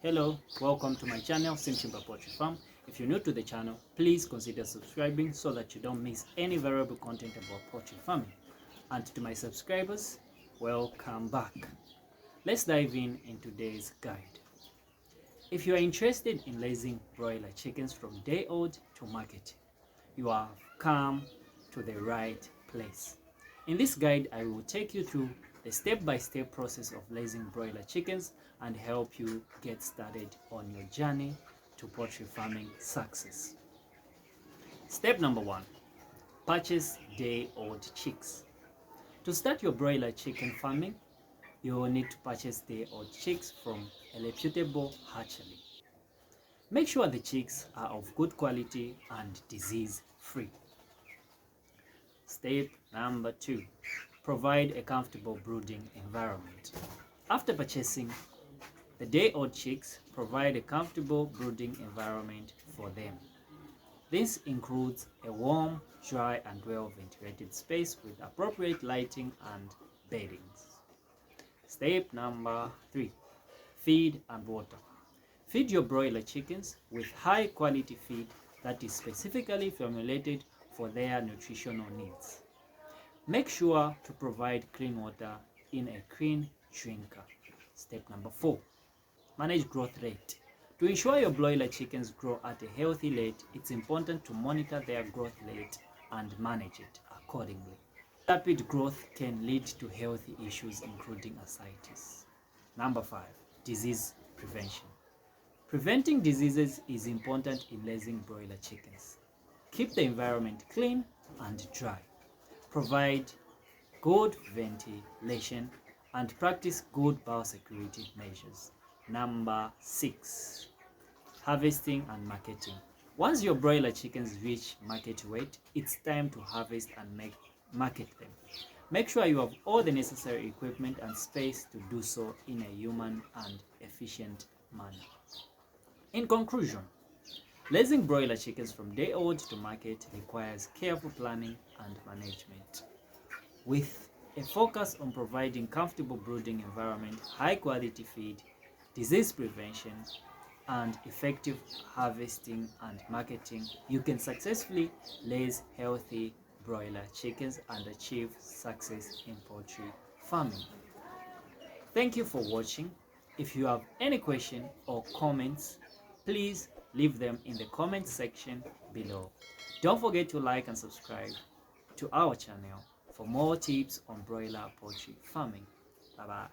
Hello, welcome to my channel, Simchimba Poultry Farm. If you're new to the channel, please consider subscribing so that you don't miss any valuable content about poultry farming. And to my subscribers, welcome back. Let's dive in today's guide. If you are interested in raising broiler chickens from day old to market, you have come to the right place. In this guide, I will take you through the step-by-step process of raising broiler chickens and help you get started on your journey to poultry farming success. Step number 1. Purchase day-old chicks. To start your broiler chicken farming, you will need to purchase day-old chicks from a reputable hatchery. Make sure the chicks are of good quality and disease-free. Step number 2. Provide a comfortable brooding environment. After purchasing the day-old chicks, provide a comfortable brooding environment for them. This includes a warm, dry, and well-ventilated space with appropriate lighting and beddings. Step number 3. Feed and water. Feed your broiler chickens with high-quality feed that is specifically formulated for their nutritional needs. Make sure to provide clean water in a clean drinker. Step number 4. Manage growth rate. To ensure your broiler chickens grow at a healthy rate, it's important to monitor their growth rate and manage it accordingly. Rapid growth can lead to health issues including ascites. Number 5. Disease prevention. Preventing diseases is important in raising broiler chickens. Keep the environment clean and dry. Provide good ventilation and practice good biosecurity measures. Number 6. Harvesting and marketing. Once your broiler chickens reach market weight, it's time to harvest and market them. Make sure you have all the necessary equipment and space to do so in a human and efficient manner. In conclusion, raising broiler chickens from day old to market requires careful planning and management. With a focus on providing comfortable brooding environment, high quality feed, disease prevention, and effective harvesting and marketing, you can successfully raise healthy broiler chickens and achieve success in poultry farming. Thank you for watching. If you have any question or comments, please leave them in the comment section below. Don't forget to like and subscribe to our channel for more tips on broiler poultry farming. Bye bye.